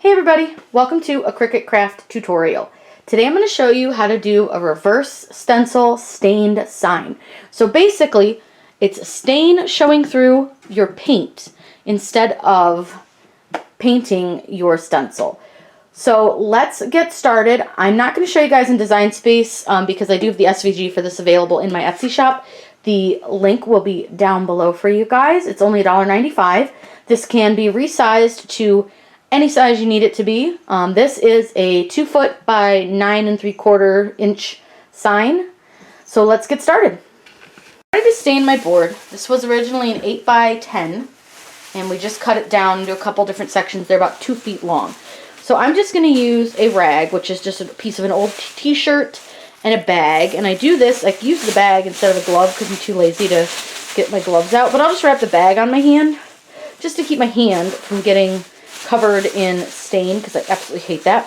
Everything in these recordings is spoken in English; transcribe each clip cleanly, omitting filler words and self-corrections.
Hey everybody, welcome to a Cricut craft tutorial. Today I'm going to show you how to do a reverse stencil stained sign. So basically, it's a stain showing through your paint instead of painting your stencil. So let's get started. I'm not going to show you guys in Design Space because I do have the SVG for this available in my Etsy shop. The link will be down below for you guys. It's only $1.95. This can be resized to any size you need it to be. This is a 2 foot by 9 3/4 inch sign. So let's get started. I started to stain my board. This was originally an 8 by 10 and we just cut it down into a couple different sections. They're about 2 feet long. So I'm just going to use a rag, which is just a piece of an old t-shirt and a bag. And I do this, I use the bag instead of a glove because I'm too lazy to get my gloves out. But I'll just wrap the bag on my hand just to keep my hand from getting covered in stain, because I absolutely hate that.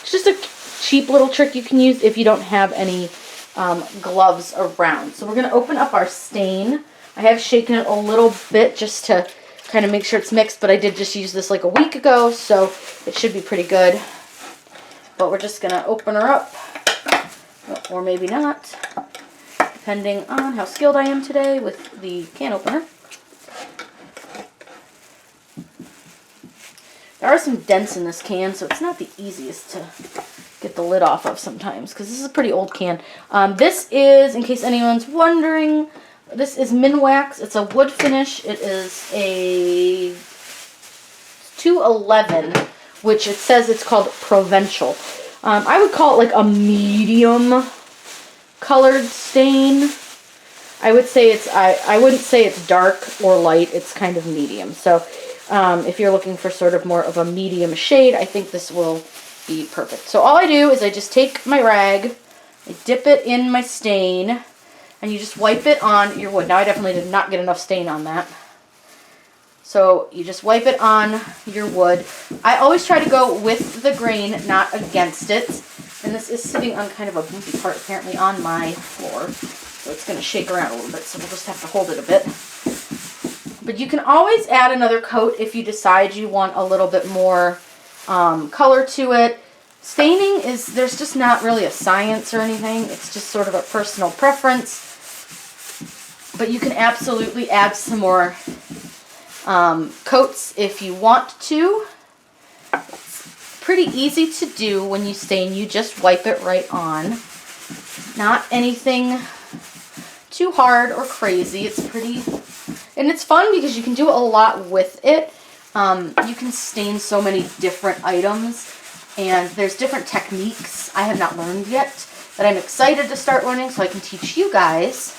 It's just a cheap little trick you can use if you don't have any gloves around. So we're going to open up our stain. I have shaken it a little bit just to kind of make sure it's mixed, but I did just use this like a week ago, so it should be pretty good. But we're just going to open her up, or maybe not, depending on how skilled I am today with the can opener. There are some dents in this can, so it's not the easiest to get the lid off of sometimes, because this is a pretty old can. This is, in case anyone's wondering, this is Minwax. It's a wood finish. It is a 211, which it says it's called Provincial. I would call it like a medium colored stain. I would say it's, I wouldn't say it's dark or light. It's kind of medium. So if you're looking for sort of more of a medium shade, I think this will be perfect. So all I do is I just take my rag, I dip it in my stain, and you just wipe it on your wood. Now I definitely did not get enough stain on that. So you just wipe it on your wood. I always try to go with the grain, not against it. And this is sitting on kind of a bumpy part apparently on my floor. So it's going to shake around a little bit, so we'll just have to hold it a bit. But you can always add another coat if you decide you want a little bit more color to it. Staining is, there's just not really a science or anything. It's just sort of a personal preference. But you can absolutely add some more coats if you want to. It's pretty easy to do when you stain. You just wipe it right on. Not anything too hard or crazy. It's pretty... And it's fun because you can do a lot with it. You can stain so many different items, and there's different techniques I have not learned yet that I'm excited to start learning so I can teach you guys.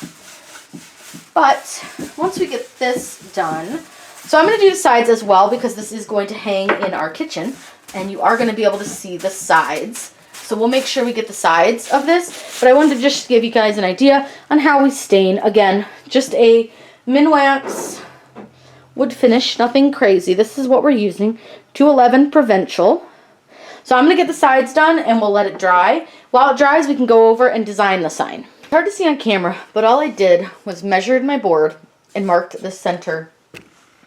But once we get this done, so I'm going to do the sides as well because this is going to hang in our kitchen, and you are going to be able to see the sides. So we'll make sure we get the sides of this, but I wanted to just give you guys an idea on how we stain. Again, just a Minwax wood finish, nothing crazy. This is what we're using, 211 Provincial. So I'm going to get the sides done and we'll let it dry. While it dries, we can go over and design the sign. It's hard to see on camera, but all I did was measured my board and marked the center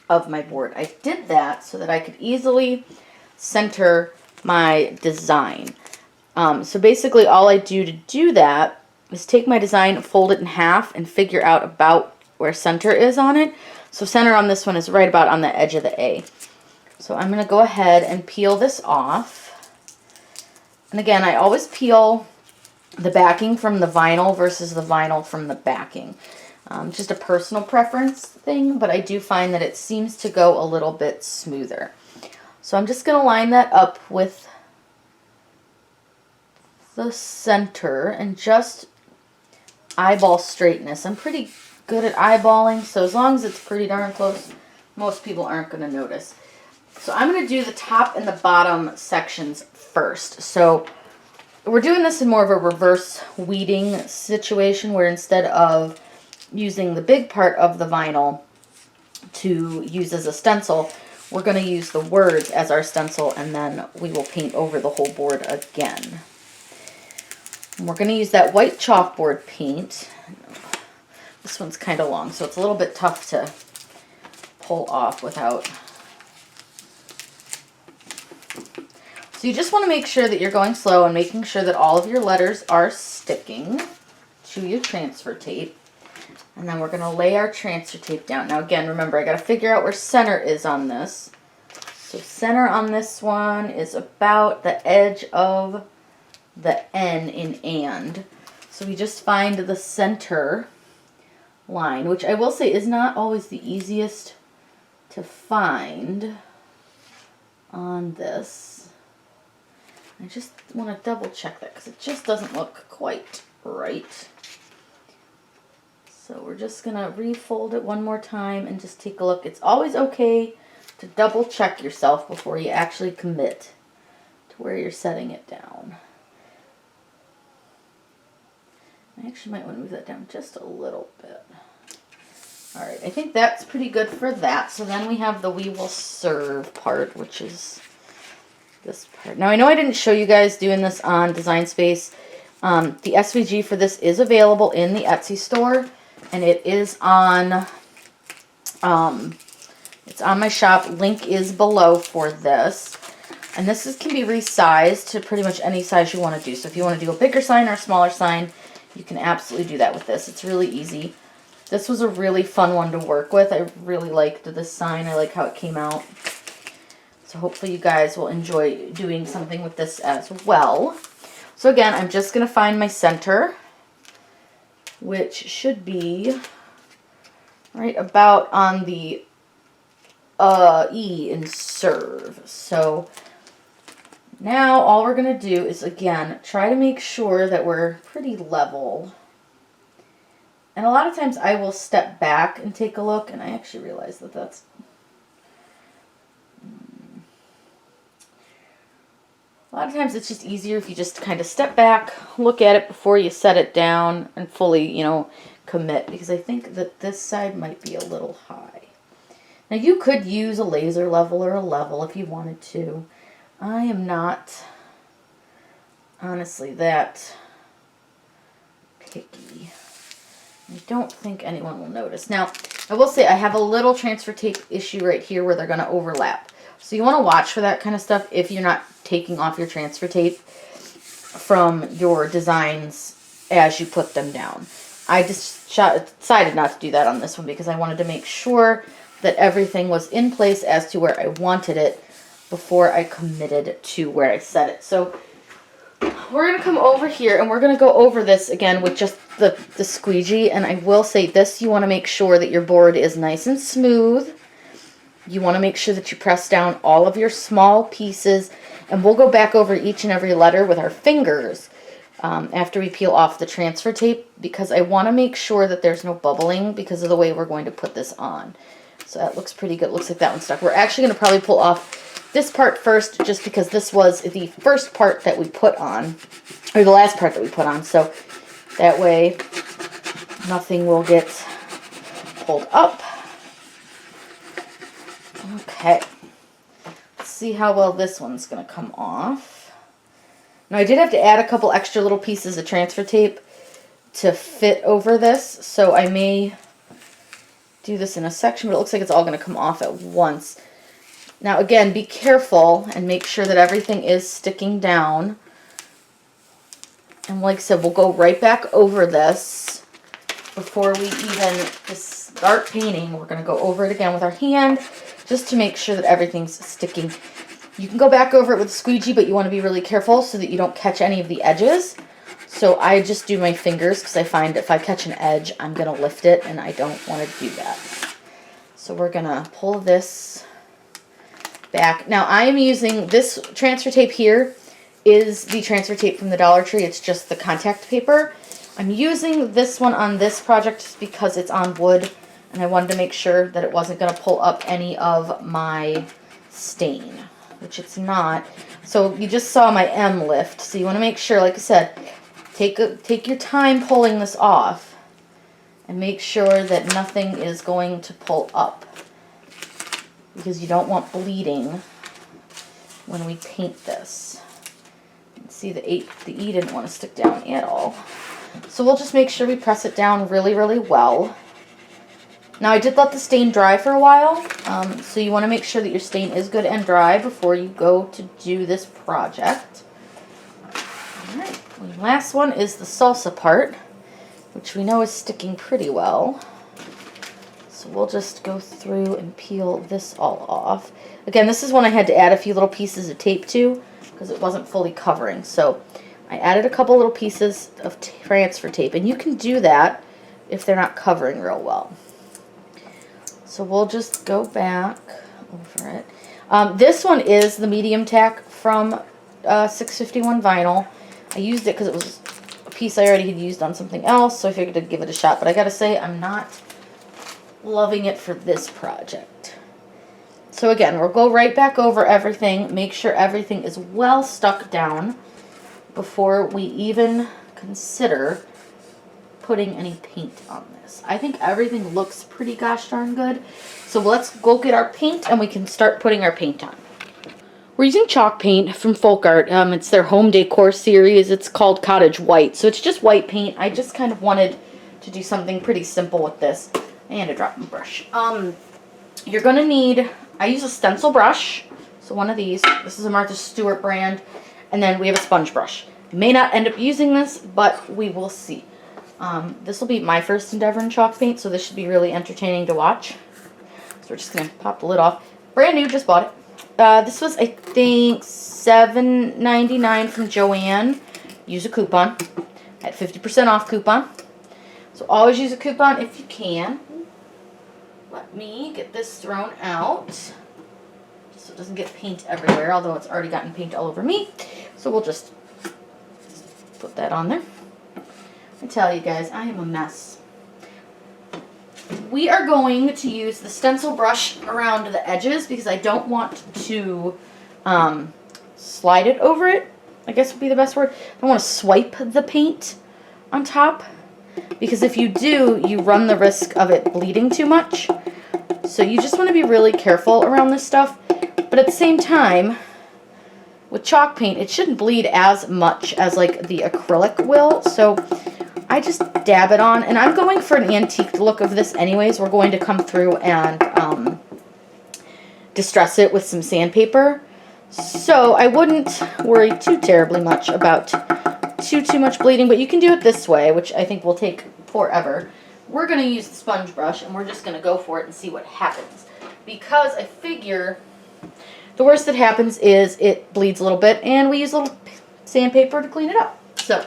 of my board. I did that so that I could easily center my design. So basically all I do to do that is take my design, fold it in half, and figure out about where center is on it. So center on this one is right about on the edge of the A. So I'm going to go ahead and peel this off. And again, I always peel the backing from the vinyl versus the vinyl from the backing. Just a personal preference thing, but I do find that it seems to go a little bit smoother. So I'm just going to line that up with the center and just eyeball straightness. I'm pretty good at eyeballing, so as long as it's pretty darn close, most people aren't going to notice. So I'm going to do the top and the bottom sections first. So we're doing this in more of a reverse weeding situation where instead of using the big part of the vinyl to use as a stencil, we're going to use the words as our stencil, and then we will paint over the whole board again. And we're going to use that white chalkboard paint. This one's kind of long, so it's a little bit tough to pull off without So you just want to make sure that you're going slow and making sure that all of your letters are sticking to your transfer tape. And then we're going to lay our transfer tape down. Now again, remember, I got to figure out where center is on this. So center on this one is about the edge of the N in and. So we just find the center line, which I will say is not always the easiest to find on this. I just want to double check that because it just doesn't look quite right. So we're just going to refold it one more time and just take a look. It's always okay to double check yourself before you actually commit to where you're setting it down. I actually might want to move that down just a little bit. Alright, I think that's pretty good for that. So then we have the we will serve part, which is this part. Now I know I didn't show you guys doing this on Design Space. The SVG for this is available in the Etsy store, and it is on it's on my shop. Link is below for this. And this can be resized to pretty much any size you want to do. So if you want to do a bigger sign or a smaller sign, you can absolutely do that with this. It's really easy. This was a really fun one to work with. I really liked this sign. I like how it came out. So hopefully you guys will enjoy doing something with this as well. So again, I'm just going to find my center, which should be right about on the E in serve. So now all we're going to do is, again, try to make sure that we're pretty level. And a lot of times I will step back and take a look, and I actually realize that that's... A lot of times it's just easier if you just kind of step back, look at it before you set it down, and fully, you know, commit. Because I think that this side might be a little high. Now you could use a laser level or a level if you wanted to. I am not, honestly, that picky. I don't think anyone will notice. Now, I will say I have a little transfer tape issue right here where they're going to overlap. So you want to watch for that kind of stuff if you're not taking off your transfer tape from your designs as you put them down. I just decided not to do that on this one because I wanted to make sure that everything was in place as to where I wanted it before I committed to where I set it. So we're going to come over here and we're going to go over this again with just the squeegee. And I will say this, you want to make sure that your board is nice and smooth. You want to make sure that you press down all of your small pieces. And we'll go back over each and every letter with our fingers after we peel off the transfer tape, because I want to make sure that there's no bubbling because of the way we're going to put this on. So that looks pretty good. Looks like that one's stuck. We're actually going to probably pull off this part first, just because this was the first part that we put on, or the last part that we put on. So that way nothing will get pulled up. Okay. Let's see how well this one's going to come off. Now I did have to add a couple extra little pieces of transfer tape to fit over this, so I may do this in a section, but it looks like it's all going to come off at once. Now again, be careful and make sure that everything is sticking down. And like I said, we'll go right back over this before we even start painting. We're going to go over it again with our hand just to make sure that everything's sticking. You can go back over it with a squeegee, but you want to be really careful so that you don't catch any of the edges. So I just do my fingers because I find if I catch an edge, I'm going to lift it, and I don't want to do that. So we're going to pull this back. Now I am using this transfer tape here is the transfer tape from the Dollar Tree. It's just the contact paper. I'm using this one on this project just because it's on wood, and I wanted to make sure that it wasn't going to pull up any of my stain, which it's not. So you just saw my M lift. So you want to make sure, like I said, take your time pulling this off and make sure that nothing is going to pull up, because you don't want bleeding when we paint this. See, the E didn't want to stick down at all. So we'll just make sure we press it down really, really well. Now I did let the stain dry for a while, so you want to make sure that your stain is good and dry before you go to do this project. Alright, the last one is the salsa part, which we know is sticking pretty well. So we'll just go through and peel this all off. Again, this is one I had to add a few little pieces of tape to because it wasn't fully covering. So I added a couple little pieces of transfer tape, and you can do that if they're not covering real well. So we'll just go back over it. This one is the medium tack from 651 vinyl. I used it because it was a piece I already had used on something else, so I figured I'd give it a shot. But I gotta say, I'm not loving it for this project. So again, we'll go right back over everything, make sure everything is well stuck down before we even consider putting any paint on this. I think everything looks pretty gosh darn good. So let's go get our paint and we can start putting our paint on. We're using chalk paint from Folk Art. It's their home decor series. It's called Cottage White. So it's just white paint. I just kind of wanted to do something pretty simple with this. And a drop my brush. You're going to need, I use a stencil brush. So one of these. This is a Martha Stewart brand. And then we have a sponge brush. I may not end up using this, but we will see. This will be my first endeavor in chalk paint, so this should be really entertaining to watch. So we're just going to pop the lid off. Brand new, just bought it. This was, I think, $7.99 from Joann. Use a coupon. I had 50% off coupon. So always use a coupon if you can. Let me get this thrown out so it doesn't get paint everywhere, although it's already gotten paint all over me. So we'll just put that on there. I tell you guys, I am a mess. We are going to use the stencil brush around the edges because I don't want to slide it over it, I guess would be the best word. I don't want to swipe the paint on top because if you do, you run the risk of it bleeding too much. So you just want to be really careful around this stuff. But at the same time, with chalk paint, it shouldn't bleed as much as like the acrylic will. So I just dab it on, and I'm going for an antique look of this anyways. We're going to come through and distress it with some sandpaper. So I wouldn't worry too terribly much about too much bleeding, but you can do it this way, which I think will take forever. We're going to use the sponge brush, and we're just going to go for it and see what happens. Because I figure the worst that happens is it bleeds a little bit, and we use a little sandpaper to clean it up. So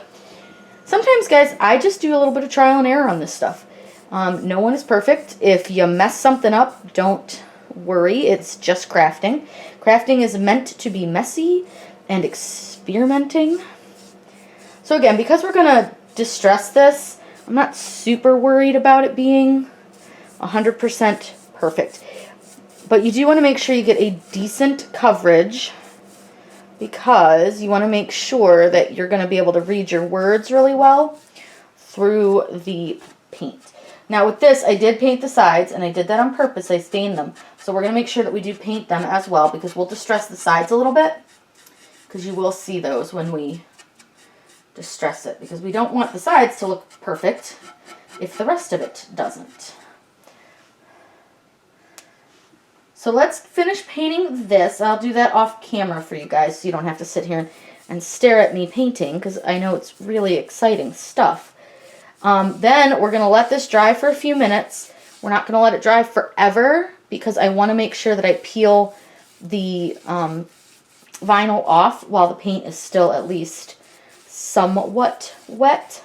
sometimes, guys, I just do a little bit of trial and error on this stuff. No one is perfect. If you mess something up, don't worry. It's just crafting. Crafting is meant to be messy and experimenting. So again, because we're going to distress this, I'm not super worried about it being 100% perfect. But you do want to make sure you get a decent coverage because you want to make sure that you're going to be able to read your words really well through the paint. Now with this, I did paint the sides, and I did that on purpose. I stained them. So we're going to make sure that we do paint them as well because we'll distress the sides a little bit because you will see those when we distress it because we don't want the sides to look perfect if the rest of it doesn't. So let's finish painting this. I'll do that off camera for you guys so you don't have to sit here and stare at me painting because I know it's really exciting stuff. Then we're going to let this dry for a few minutes. We're not going to let it dry forever because I want to make sure that I peel the vinyl off while the paint is still at least somewhat wet.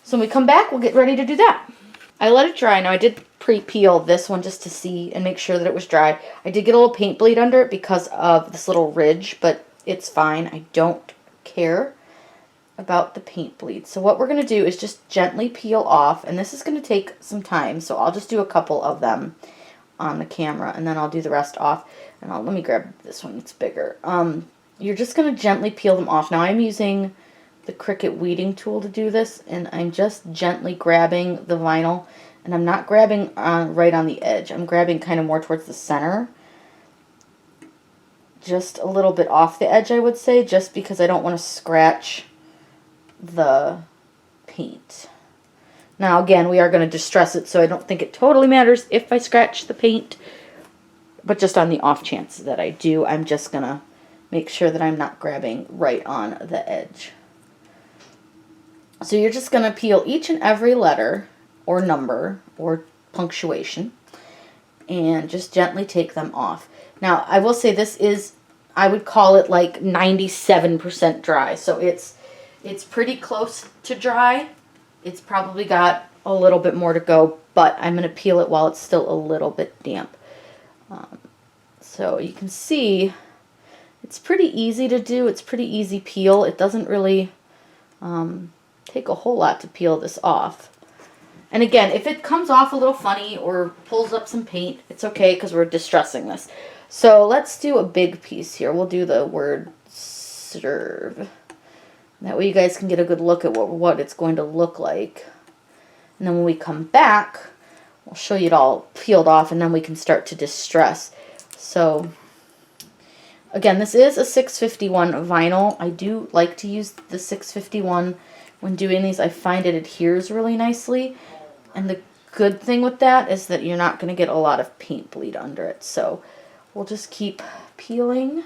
So when we come back, we'll get ready to do that. I let it dry. Now I did pre-peel this one just to see and make sure that it was dry. I did get a little paint bleed under it because of this little ridge, but it's fine. I don't care about the paint bleed. So what we're going to do is just gently peel off, and this is going to take some time, so I'll just do a couple of them on the camera, and then I'll do the rest off. And let me grab this one, it's bigger. You're just going to gently peel them off. Now I'm using the CRICUT weeding tool to do this, and I'm just gently grabbing the vinyl, and I'm not grabbing right on the edge. I'm grabbing kind of more towards the center. Just a little bit off the edge, I would say, just because I don't want to scratch the paint. Now again, we are going to distress it, so I don't think it totally matters if I scratch the paint. But just on the off chance that I do, I'm just going to make sure that I'm not grabbing right on the edge. So you're just going to peel each and every letter or number or punctuation and just gently take them off. Now, I will say this is, I would call it like 97% dry. So it's pretty close to dry. It's probably got a little bit more to go, but I'm going to peel it while it's still a little bit damp. So you can see it's pretty easy to do. It's pretty easy peel. It doesn't really take a whole lot to peel this off. And again, if it comes off a little funny or pulls up some paint, it's okay because we're distressing this. So let's do a big piece here. We'll do the word serve. That way you guys can get a good look at what it's going to look like. And then when we come back, we'll show you it all peeled off, and then we can start to distress. So again, this is a 651 vinyl. I do like to use the 651 when doing these. I find it adheres really nicely. And the good thing with that is that you're not going to get a lot of paint bleed under it. So we'll just keep peeling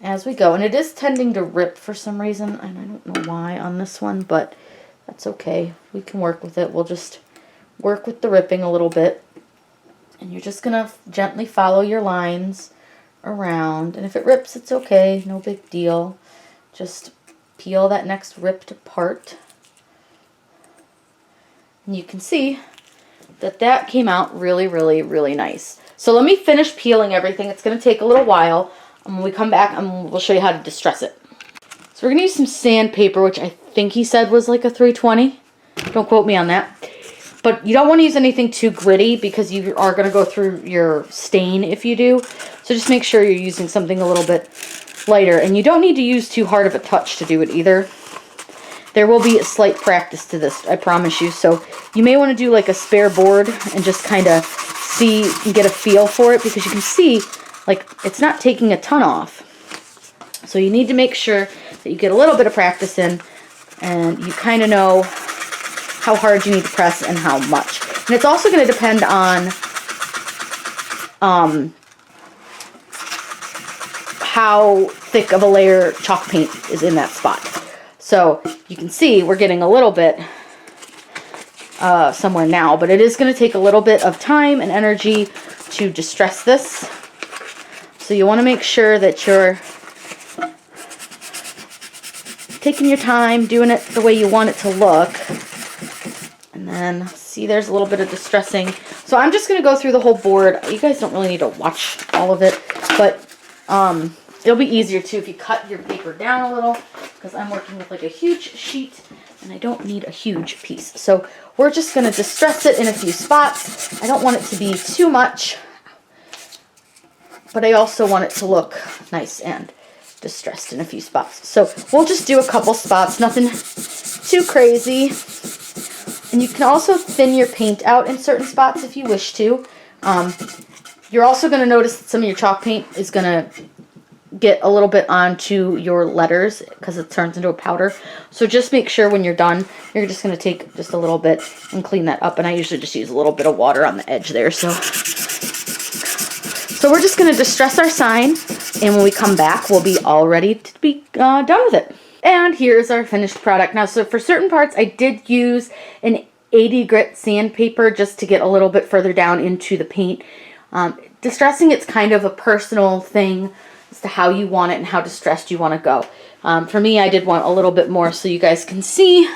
as we go. And it is tending to rip for some reason, and I don't know why on this one, but that's okay. We can work with it. We'll just work with the ripping a little bit. And you're just going to gently follow your lines around. And if it rips, it's okay. No big deal. Just peel that next ripped part. And you can see that that came out really, really, really nice. So let me finish peeling everything. It's going to take a little while. And when we come back, we'll show you how to distress it. So we're going to use some sandpaper, which I think he said was like a 320. Don't quote me on that. But you don't want to use anything too gritty because you are going to go through your stain if you do. So just make sure you're using something a little bit lighter. And you don't need to use too hard of a touch to do it either. There will be a slight practice to this, I promise you. So you may want to do like a spare board and just kind of see and get a feel for it, because you can see like it's not taking a ton off. So you need to make sure that you get a little bit of practice in and you kind of know how hard you need to press and how much. And it's also going to depend on how thick of a layer chalk paint is in that spot. So you can see we're getting a little bit somewhere now, but it is going to take a little bit of time and energy to distress this. So you want to make sure that you're taking your time, doing it the way you want it to look. And then, see, there's a little bit of distressing. So I'm just going to go through the whole board. You guys don't really need to watch all of it, but it'll be easier too if you cut your paper down a little, because I'm working with like a huge sheet and I don't need a huge piece. So we're just going to distress it in a few spots. I don't want it to be too much, but I also want it to look nice and distressed in a few spots. So we'll just do a couple spots, nothing too crazy. And you can also thin your paint out in certain spots if you wish to. You're also going to notice that some of your chalk paint is going to get a little bit onto your letters because it turns into a powder. So just make sure when you're done, you're just going to take just a little bit and clean that up. And I usually just use a little bit of water on the edge there. So we're just going to distress our sign, and when we come back, we'll be all ready to be done with it. And here's our finished product. Now, so for certain parts, I did use an 80 grit sandpaper just to get a little bit further down into the paint. Distressing, it's kind of a personal thing as to how you want it and how distressed you want to go. For me, I did want a little bit more so you guys can see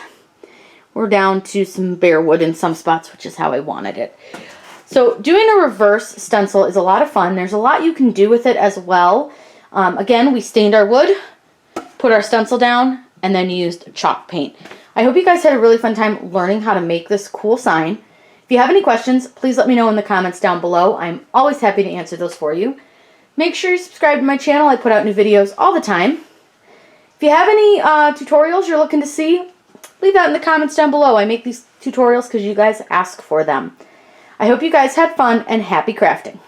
we're down to some bare wood in some spots, which is how I wanted it. So doing a reverse stencil is a lot of fun. There's a lot you can do with it as well. Again, we stained our wood, put our stencil down, and then used chalk paint. I hope you guys had a really fun time learning how to make this cool sign. If you have any questions, please let me know in the comments down below. I'm always happy to answer those for you. Make sure you subscribe to my channel. I put out new videos all the time. If you have any tutorials you're looking to see, leave that in the comments down below. I make these tutorials because you guys ask for them. I hope you guys had fun and happy crafting.